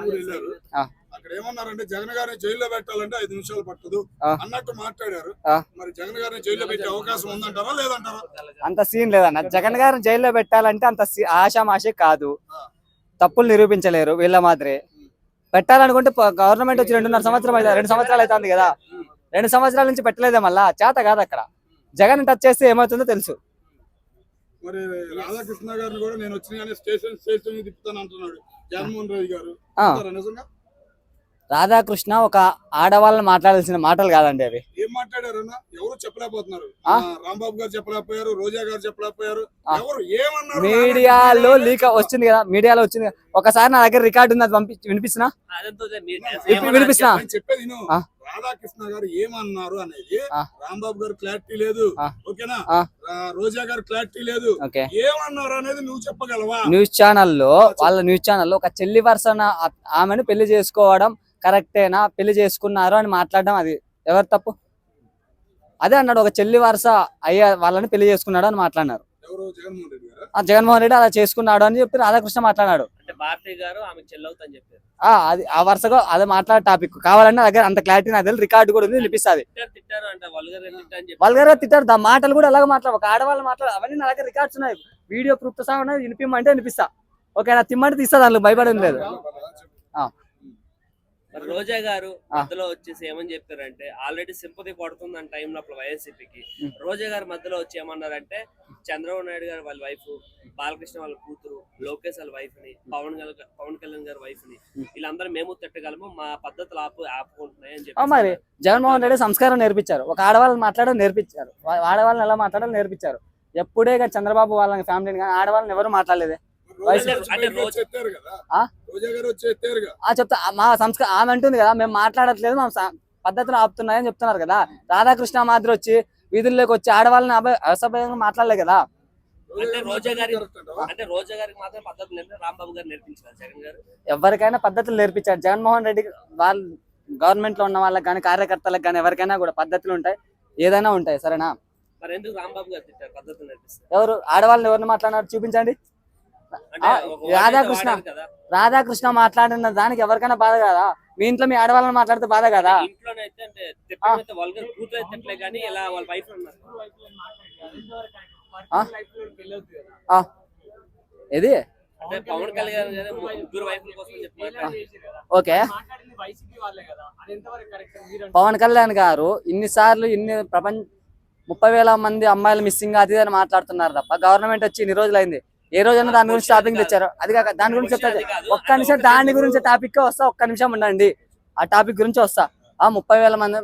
నందమూరి వెళ్ళారు. అక్కడ ఏమన్నారంటే జగన్ గారిని జైల్లో పెట్టాలంటే 5 నిమిషాలు పట్టదు అన్నట్టు మాట్లాడారు. మరి జగన్ గారిని జైల్లో పెట్టే అవకాశం ఉందంటారా లేదంటారా? అంత సీన్ లేదన్న. జగన్ గారిని జైల్లో పెట్టాలంటే అంత ఆషామాషి కాదు. తప్పులు నిరూపించలేరు వీళ్ళ మాదిరి. పెట్టాలనుకుంటే గవర్నమెంట్ వచ్చి 2.5 సంవత్సరం అయితే 2 సంవత్సరాలు అవుతుంది కదా. 2 సంవత్సరాల నుంచి పెట్టలేదే, మళ్ళా చేత కాదు. అక్కడ జగన్ టచ్ చేస్తే ఏమవుతుందో తెలుసు. మరి రాధాకృష్ణ గారిని కూడా నేను వచ్చిన స్టేషన్ తిప్పుతాను అంటున్నాడు జగన్మోహన్ రెడ్డి గారు. నిజంగా రాధాకృష్ణ ఒక ఆడవాళ్ళని మాట్లాడాల్సిన మాటలు కాదండి అవి. ఏం మాట్లాడారన్నా ఎవరు చెప్పలేకపోతున్నారు. రాంబాబు గారు చెప్పలేకపోయారు, రోజా గారు చెప్పలేకపోయారు. ఎవరు ఏమన్నారు? మీడియాలో లీక్ వచ్చింది కదా, మీడియాలో వచ్చింది. ఒకసారి నా దగ్గర రికార్డు ఉంది, అది వినిపిస్తున్నా. చెప్పేది రాధాకృష్ణ గారు ఏమన్నారు అనేది రాంబాబు గారు క్లారిటీ లేదు, ఓకేనా? రోజా గారు క్లారిటీ లేదు, ఏమన్నారు అనేది నువ్వు చెప్పగలవా? న్యూస్ ఛానల్లో ఒక చెల్లి వరుసన ఆమెను పెళ్లి చేసుకోవడం కరెక్టేనా, పెళ్లి చేసుకున్నారు అని మాట్లాడడం అది ఎవరు తప్పు? అదే అన్నాడు, ఒక చెల్లి వరుస అయ్యా వాళ్ళని పెళ్లి చేసుకున్నాడు అని మాట్లాడినారు. జగన్మోహన్ రెడ్డి అలా చేసుకున్నాడు అని చెప్పి రాధాకృష్ణ మాట్లాడాడు. అది ఆ వరుసగా అదే మాట్లాడే టాపిక్. కావాలన్నా దగ్గర అంత క్లారిటీ నాకు తెలియదు, రికార్డు కూడా ఉంది, వినిపిస్తుంది. వల్గర్గా తిట్టారు, మాటలు కూడా అలాగే మాట్లాడు. ఒక ఆడవాళ్ళు మాట్లాడు, అవన్నీ నా దగ్గర రికార్డ్స్ ఉన్నాయి, వీడియో ప్రూఫ్ తో సహా ఉన్నది. వినిపిమంటే వినిపిస్తా, ఓకేనా? తిమ్మంటే తీస్తా, దాంట్లో భయపడేది లేదు. రోజా గారు మధ్యలో వచ్చేసి ఏమని చెప్పారంటే, ఆల్రెడీ సింపతి పడుతుంది అన్న టైంలో అప్పుడు వైఎస్సీపీకి. రోజా గారు మధ్యలో వచ్చి ఏమన్నారంటే, చంద్రబాబు నాయుడు గారు వాళ్ళ వైఫ్, బాలకృష్ణ వాళ్ళ కూతురు, లోకేష్ వాళ్ళ వైఫ్ ని, పవన్ కళ్యాణ్ గారి వైఫ్ ని, వీళ్ళందరూ మేము తిట్టగలము, మా పద్ధతులు ఆపుకుంటున్నాయి అని చెప్పి. మరి జగన్మోహన్ రెడ్డి సంస్కారం నేర్పించారు, ఒక ఆడవాళ్ళని మాట్లాడడం నేర్పించారు, ఆడవాళ్ళని ఎలా మాట్లాడాలో నేర్పించారు. ఎప్పుడే ఫ్చంద్రబాబు వాళ్ళ ఫ్యామిలీని కానీ ఆడవాళ్ళని ఎవరు మాట్లాడలేదే. చెప్తా మా సంస్కారం ఆమె అంటుంది కదా, మేము మాట్లాడట్లేదు, మా పద్ధతులు ఆపుతున్నాయని చెప్తున్నారు కదా. రాధాకృష్ణ మాదిరి వచ్చి వీధుల్లోకి వచ్చి ఆడవాళ్ళని అసభ్యంగా మాట్లాడలే కదా. ఎవరికైనా పద్ధతులు నేర్పించారు జగన్మోహన్ రెడ్డి. వాళ్ళు గవర్నమెంట్ లో ఉన్న వాళ్ళకి కానీ కార్యకర్తలకు కానీ ఎవరికైనా కూడా పద్ధతులు ఉంటాయి, ఏదైనా ఉంటాయి, సరేనా? ఎవరు ఆడవాళ్ళని ఎవరిని మాట్లాడినారు చూపించండి. రాధాకృష్ణ మాట్లాడిన దానికి ఎవరికైనా బాధ కదా. మీ ఇంట్లో మీ ఆడవాళ్ళని మాట్లాడితే బాధ కదా. ఏది ఓకే, పవన్ కళ్యాణ్ గారు ఇన్నిసార్లు 30,000 మంది అమ్మాయిలు మిస్సింగ్ అది అని మాట్లాడుతున్నారు తప్ప, గవర్నమెంట్ వచ్చి ఇన్ని రోజులు అయింది, ఏ రోజైనా దాని గురించి టాపిక్ తెచ్చారు? అది కాక దాని గురించి చెప్తారు. ఒక్క నిమిషం దాని గురించి టాపిక్ వస్తా, ఒక్క నిమిషం ఉండండి, ఆ టాపిక్ గురించి వస్తా. 30,000 మంది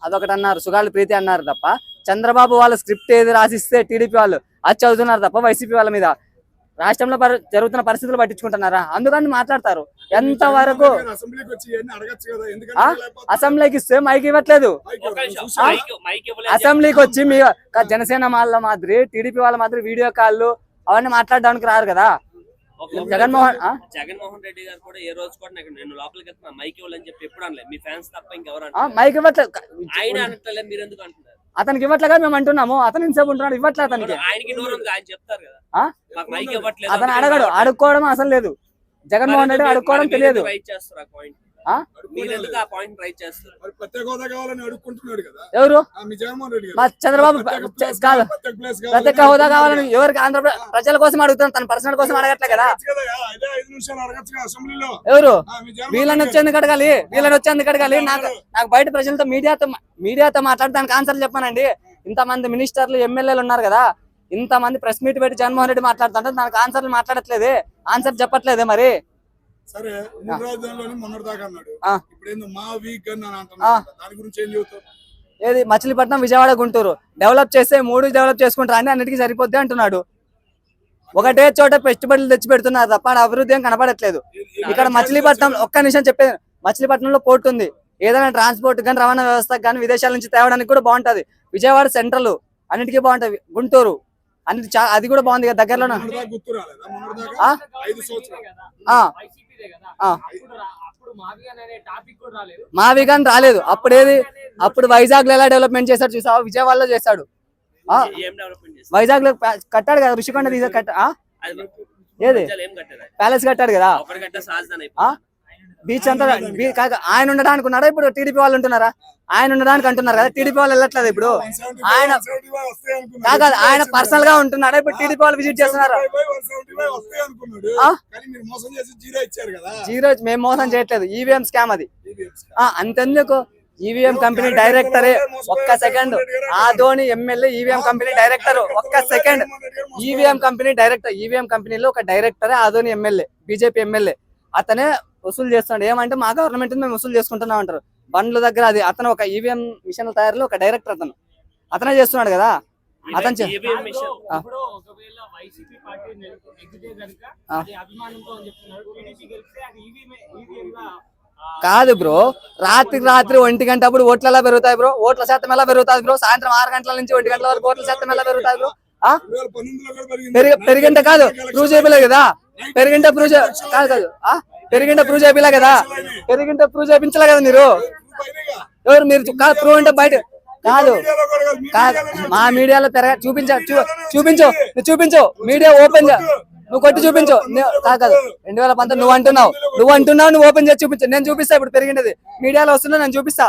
అదొకటి అన్నారు, సుగాలి ప్రీతి అన్నారు తప్ప, చంద్రబాబు వాళ్ళ స్క్రిప్ట్ ఏది రాసిస్తే టీడీపీ వాళ్ళు అది చదువుతున్నారు తప్ప, వైసీపీ వాళ్ళ మీద రాష్ట్రంలో జరుగుతున్న పరిస్థితులు పట్టించుకుంటున్నారా? అందుకని మాట్లాడతారు. ఎంతవరకు అసెంబ్లీకి ఇస్తే మైక్ ఇవ్వట్లేదు. అసెంబ్లీకి వచ్చి మీ జనసేన వాళ్ళ మాదిరి టీడీపీ వాళ్ళ మాదిరి వీడియో కాల్ అవన్నీ మాట్లాడడానికి రారు కదా. జగన్మోహన్ రెడ్డి గారు కూడా ఏ రోజు కూడా నేను లోపలికి వెళ్తున్నా మైక్ ఇవ్వాలని చెప్పి ఎప్పుడు అనలేదు. మీ ఫ్యాన్స్ తప్ప ఇంకెవరు మైక్ ఇవ్వట్లేదు. ఆయన అనట్లేదు, మీరు ఎందుకు అంటున్నారు? అతనికి ఇవ్వట్లేగా మేము అంటున్నాము. అతను ఇంతసేపు ఉంటున్నాడు, ఇవ్వట్లేదు అతనికి. ఆయనకి ఆయన చెప్తారు కదా, మైక్ ఇవ్వట్లేదు. అతను అడగడు, అడుక్కోవడం అసలు లేదు. జగన్మోహన్ రెడ్డి అడుక్కోవడం తెలియదు. ఎవరు? చంద్రబాబు కాదు, ప్రత్యేక హోదా కావాలని ఎవరికి? ఆంధ్రప్రదేశ్ ప్రజల కోసం అడుగుతాను, తన పర్సనల్ కోసం అడగట్లే కదా. ఎవరు? వీళ్ళని వచ్చేందుకు అడగాలి, వీళ్ళని వచ్చేందుకు అడగాలి? నాకు బయట ప్రజలతో మీడియాతో మాట్లాడడానికి ఆన్సర్ చెప్పానండి. ఇంతమంది మినిస్టర్లు ఎమ్మెల్యేలు ఉన్నారు కదా, ఇంతమంది ప్రెస్ మీట్ పెట్టి జగన్మోహన్ రెడ్డి మాట్లాడుతుంటే దానికి ఆన్సర్లు మాట్లాడట్లేదే, ఆన్సర్ చెప్పట్లేదే. మరి సరే, మొన్నటిదాకా అన్నాడు, ఇప్పుడు మా వీక్ అని అంటున్నాడు, దాని గురించి ఏం చెబుతావు? ఏది మచిలీపట్నం, విజయవాడ, గుంటూరు డెవలప్ చేస్తే 3 డెవలప్ చేసుకుంటారు అని అన్నిటికీ సరిపోద్ది అంటున్నాడు. ఒకటే చోట పెట్టుబడులు తెచ్చి పెడుతున్నారు తప్ప అభివృద్ధి ఏం కనపడట్లేదు. ఇక్కడ మచిలీపట్నం ఒక్క నిమిషం చెప్పేది, మచిలీపట్నంలో పోర్ట్ ఉంది, ఏదైనా ట్రాన్స్పోర్ట్ కానీ రవాణా వ్యవస్థ కానీ విదేశాల నుంచి తేవడానికి కూడా బాగుంటది. విజయవాడ సెంట్రల్ అన్నిటికీ బాగుంటది, గుంటూరు అన్నిటి అది కూడా బాగుంది కదా దగ్గరలోనే. మావిగాన్ రాలేదు అప్పుడేది, అప్పుడు వైజాగ్ లో ఎలా డెవలప్మెంట్ చేశాడు చూసావు, విజయవాడలో చేశాడు. వైజాగ్ లో కట్టాడు కదా, ఋషికొండ ఏది ప్యాలెస్ కట్టాడు కదా. బీచ్ అంతా ఆయన ఉండడానికి ఉన్నారా ఇప్పుడు టీడీపీ వాళ్ళు ఉంటున్నారా? ఆయన ఉండడానికి అంటున్నారు కదా, టీడీపీ వాళ్ళు వెళ్ళట్లేదు ఇప్పుడు. ఆయన కాదు, ఆయన పర్సనల్ గా ఉంటున్నారా ఇప్పుడు? టీడీపీ వాళ్ళు విజిట్ చేస్తున్నారా? జీరో మేము మోసం చేయట్లేదు, ఈవీఎం స్కామ్ అది. అంతెందుకు, ఈవీఎం కంపెనీ డైరెక్టరే ఒక్క second, Adoni MLA EVM company director, ఒక్క second, EVM company director, EVM కంపెనీలో ఒక డైరెక్టరే ఆదోని ఎమ్మెల్యే, బీజేపీ ఎమ్మెల్యే. అతనే వసూలు చేస్తున్నాడు. ఏమంటే మా గవర్నమెంట్ మేము వసూలు చేసుకుంటున్నాం అంటారు బండ్ల దగ్గర. అది అతను ఒక ఈవీఎం మిషన్ల తయారీలో ఒక డైరెక్టర్, అతనే చేస్తున్నాడు కదా. అతను కాదు బ్రో, రాత్రికి రాత్రి 1 గంట అప్పుడు ఓట్లు ఎలా పెరుగుతాయి బ్రో? ఓట్ల శాతం ఎలా పెరుగుతుంది బ్రో? సాయంత్రం 6 గంటల నుంచి 1 గంటల వరకు ఓట్ల శాతం ఎలా పెరుగుతుంది బ్రో? పెరిగింటే కాదు, ప్రూవ్ చేయలే కదా. పెరిగింటే ప్రూవ్ కాదు పెరిగింటే ప్రూవ్ చేయలే కదా. పెరిగింటే ప్రూవ్ చేయించలే కదా మీరు. ఎవరు మీరు? ప్రూవ్ అంటే బయట కాదు మా మీడియాలో చూపించు మీడియా ఓపెన్ నువ్వు కొట్టి చూపించు. కాదు 2019 నువ్వు అంటున్నావు, నువ్వు ఓపెన్ చేసి చూపించు. నేను చూపిస్తా ఇప్పుడు పెరిగినది, మీడియాలో వస్తున్నా, నేను చూపిస్తా.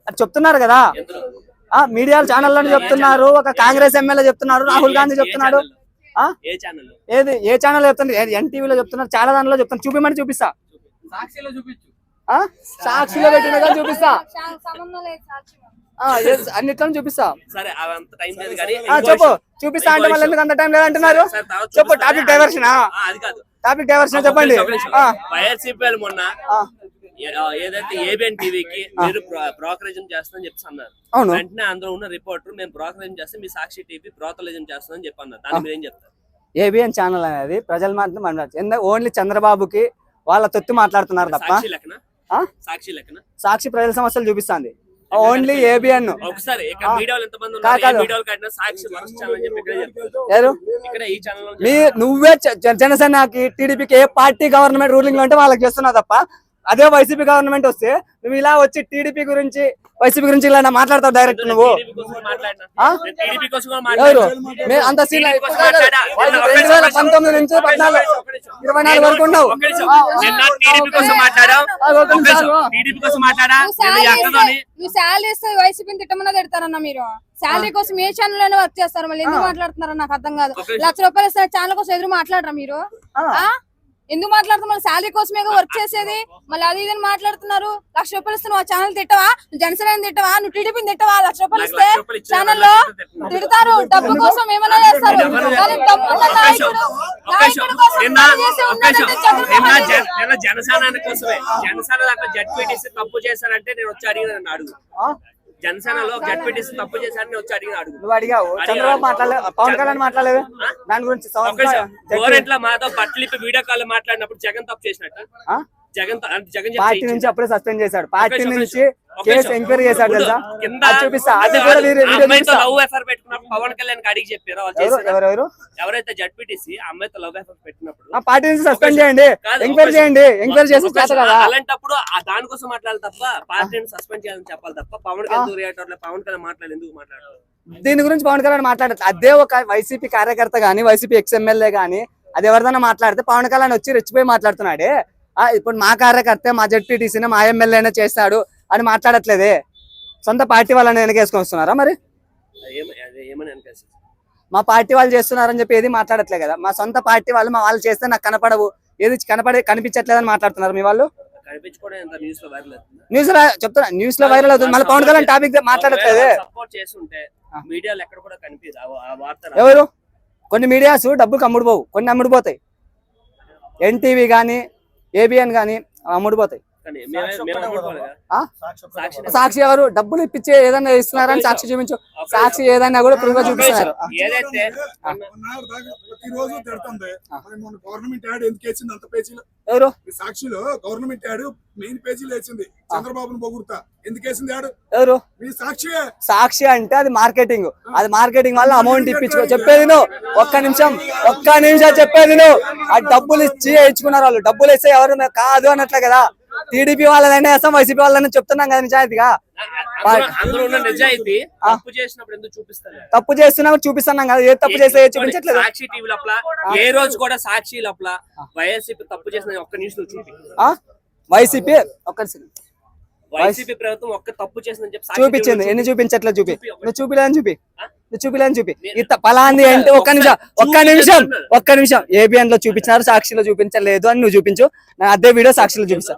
అది చెప్తున్నారు కదా మీడియా ఛానల్లో చెప్తున్నారు. ఒక కాంగ్రెస్ ఎమ్మెల్యే చెప్తున్నారు, రాహుల్ గాంధీ చెప్తున్నాడు. ఏది ఏ ఛానల్ చెప్తున్నారు? ఎన్టీవీలో చెప్తున్నారు, చాలా దానిలో చెప్తున్నారు. చూపిమని చూపిస్తా, సాక్షిలో పెట్టినగా చూపిస్తా, అన్నిట్లో చూపిస్తా. చెప్పు, చూపిస్తా అంటే మళ్ళీ ఎందుకు అంత టైం లేదంటున్నారు? చెప్పు, టాపిక్ డైవర్షన్ చెప్పండి. మొన్న ఏదైతే ఏబిఎన్ టీవీకి మీరు బ్రోకరేజం చేస్తానని చెప్తున్నారు, వెంటనే అందులో ఉన్న రిపోర్టర్ మేము బ్రోకరేజం చేస్తే మీ సాక్షి టీవీ బ్రోకరేజం చేస్తానని చెప్పన్నారు. దాన్ని మీరు ఏం చెప్తారు? ఏబిఎన్ ఛానల్ అనేది ప్రజల మాత్రం ఓన్లీ చంద్రబాబుకి వాళ్ళ తొత్తి మాట్లాడుతున్నారు తప్ప. సాక్షి ప్రజల సమస్యలు చూపిస్తుంది ఓన్లీ ఏబిఎన్. నువ్వే జనసేనకి టీడీపీకి ఏ పార్టీ గవర్నమెంట్ రూలింగ్ లో ఉంటే వాళ్ళకి చేస్తున్నావు తప్ప, అదే వైసీపీ గవర్నమెంట్ వస్తే నువ్వు ఇలా వచ్చి టీడీపీ గురించి వైసీపీ గురించి ఇలా మాట్లాడతావు డైరెక్ట్. నువ్వు ఎవరు? అంత సీన్ 2019 నుంచి 24 వరకు ఉన్నావు. వైసీపీ తిట్టమన్నా తిడతారన్న మీరు. శాలరీ కోసం ఏ ఛానల్ వర్క్ చేస్తారు, మళ్ళీ ఎందుకు మాట్లాడుతున్నారో నాకు అర్థం కాదు. ₹1,00,000 ఇస్తారు, ఛానల్ కోసం ఎదురు మాట్లాడరా మీరు? ఎందుకు మాట్లాడుతున్నారు? మళ్ళీ శాలరీ కోసమే వర్క్ చేసేది, మళ్ళీ అది ఇదని మాట్లాడుతున్నారు. ₹1,00,000 ఇస్తే నువ్వు ఆ ఛానల్ తిట్టవా? నువ్వు జనసేన తిట్టవా? నువ్వు టీడీపీని తిట్టవా? ₹1,00,000 ఇస్తే ఛానల్లో తిడతారు, డబ్బు కోసం ఏమైనా చేస్తారు. కానీ డబ్బు నాయకుడు జనసేన తప్పు చేశారంటే నేను వచ్చి అడిగిన అడుగు. జనసేనలో జడ్పీటీసీ తప్పు చేశారని వచ్చి అడిగినాడు. నువ్వు అడిగావు, చంద్రబాబు మాట్లాడలేదు, పవన్ కళ్యాణ్ మాట్లాడలేదు దాని గురించి. గోరెంట్ల మాతో బట్టలిప్పి వీడియో కాల్ మాట్లాడినప్పుడు జగన్ తప్పు చేసినట్టు. జగన్ పార్టీ నుంచి అప్పుడే సస్పెండ్ చేశాడు, పార్టీ నుంచి కేసు ఎంక్వైరీ చేశాడు తెలుసా? చూపిస్తా, అది కూడా లవ్ ఎఫ్ఐఆర్ పెట్టుకున్నప్పుడు పవన్ కళ్యాణ్ అడిగి చెప్పారు ఎవరైతే జడ్పీటీసీ అమ్మాయితో లవ్ ఎఫ్ఐఆర్ పెట్టినప్పుడు పార్టీ నుంచి సస్పెండ్ చేయండి, ఎంక్వైరీ చేయండి, ఎంక్వైరీ చేసి అలాంటప్పుడు దానికోసం మాట్లాడాలి తప్ప పార్టీని సస్పెండ్ చేయాలని చెప్పాలి తప్ప పవన్ కళ్యాణ్ రియాక్టర్ పవన్ కళ్యాణ్ మాట్లాడాలి ఎందుకు మాట్లాడాలి? దీని గురించి పవన్ కళ్యాణ్ మాట్లాడదు. అదే ఒక వైసీపీ కార్యకర్త గానీ వైసీపీ ఎక్స్ఎమ్మెల్యే గానీ అది ఎవరిదైనా మాట్లాడితే పవన్ కళ్యాణ్ వచ్చి రెచ్చిపోయి మాట్లాడుతున్నాడే. ఇప్పుడు మా కార్యకర్త మా జడ్పీటీసీని మా ఎమ్మెల్యేనే చేస్తాడు అని మాట్లాడట్లేదే. సొంత పార్టీ వాళ్ళని వెనకేసుకొని వస్తున్నారా? మరి మా పార్టీ వాళ్ళు చేస్తున్నారని చెప్పి ఏది మాట్లాడట్లే కదా. మా సొంత పార్టీ వాళ్ళు మా వాళ్ళు చేస్తే నాకు కనపడవు, ఏది కనిపించట్లేదని మాట్లాడుతున్నారు మీ వాళ్ళు. న్యూస్ చెప్తున్నా, న్యూస్ లో వైరల్ అవుతుంది, మళ్ళీ పవన్ కళ్యాణ్ టాపిక్ మాట్లాడట్లేదు. ఎవరు? కొన్ని మీడియాస్ డబ్బుకి అమ్ముడుపోవు, కొన్ని అమ్ముడుపోతాయి. ఎన్టీవీ గానీ ఏబిఎన్ గానీ అమ్ముడుపోతాయి. సాక్షి ఎవరు? డబ్బులు ఇప్పించి ఏదైనా ఇస్తున్నారని సాక్షి చూపించు. సాక్షి ఏదైనా కూడా ప్రూఫ్ గా చూపిస్తున్నారు. ఎవరు? సాక్షిలో గవర్నమెంట్ యాడ్ మెయిన్ పేజీలో వేసింది, చంద్రబాబును పొగుడుతా. ఎందుకు వేసింది యాడ్? ఎవరు? సాక్షి అంటే అది మార్కెటింగ్, అది మార్కెటింగ్ వల్ల అమౌంట్ ఇప్పించుకో. చెప్పేది నువ్వు, ఒక్క నిమిషం చెప్పేది నువ్వు. ఆ డబ్బులు ఇచ్చి వేయించుకున్నారు వాళ్ళు. డబ్బులు ఇస్తే ఎవరు కాదు అన్నట్లే కదా. టీడీపీ వాళ్ళదైనా వేస్తాం, వైసీపీ వాళ్ళని చెప్తున్నాం కదా నిజాయితీగా. అందులో ఉన్న నిజాయితీ తప్పు చేసినప్పుడు ఎందుకు చూపిస్తారు? తప్పు చేస్తున్నప్పుడు చూపిస్తున్నాం కదా, ఏ తప్పు చేస్తే చూపించట్లేదు. సాక్షి టీవీ లోపల ఏ రోజు కూడా సాక్షి లోపల వైఎస్పీ తప్పు చేసిన ఒక్క న్యూస్ చూపి. వైసీపీ వైసీపీ ప్రభుత్వం ఒక్క తప్పు చేసిందని చెప్పి చూపించింది. ఎన్ని చూపించట్లేదు? నువ్వు చూపిలేదని చూపి పలాంది అంటే ఒక్క నిమిషం ఏబిఎన్ లో చూపించినారు, సాక్షిలో చూపించలేదు అని నువ్వు చూపించు. నేను అదే వీడియో సాక్షిలో చూపిస్తా.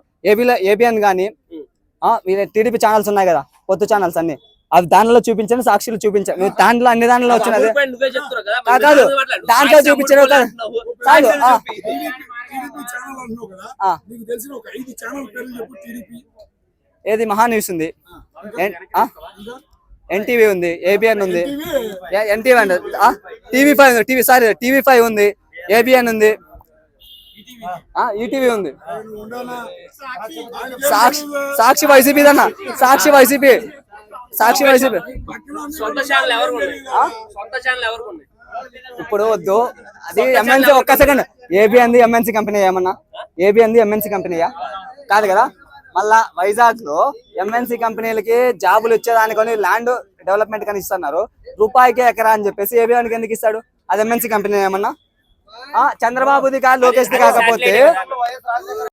ఏబిఎన్ గానీ టీడీపీ ఛానల్స్ ఉన్నాయి కదా, కొత్త ఛానల్స్ అన్ని, అవి దానిలో చూపించండి, సాక్షిలో చూపించాను. నువ్వు దాంట్లో అన్ని దానిలో వచ్చినది కాదు, దాంట్లో చూపించారు కాదు. ఏది మహా న్యూస్ ఉంది, ఎన్టీవీ ఉంది, ఏబిఎన్ ఉంది, ఎన్టీవీ అండి, టీవీ5 ఉంది, టీవీ5 ఉంది, ఏబిఎన్ ఉంది, ఈటీవీ ఉంది. సాక్షి వైసీపీ అన్న, సాక్షి వైసీపీ. సొంత ఛానల్ ఎవరు ఉన్నాయి? ఇప్పుడు వద్దు, అది ఎంఎన్సీ. ఒక్క సెకండ్, ఏబిఎన్ ఎంఎన్సీ కంపెనీ ఏమన్నా? ఏబిఎన్ ఎంఎన్సీ కంపెనీయా? కాదు కదా. మళ్ళా వైజాగ్ లో ఎంఎన్సీ కంపెనీలకి జాబులు ఇచ్చేదానికొని ల్యాండ్ డెవలప్మెంట్ కానీ ఇస్తున్నారు, రూపాయికి ఎకరా అని చెప్పేసి ఏబిఎన్ కి ఎందుకు ఇస్తాడు? అది ఎంఎన్సీ కంపెనీ ఏమన్నా? చంద్రబాబుది కాదు, లోకేష్ది కాకపోతే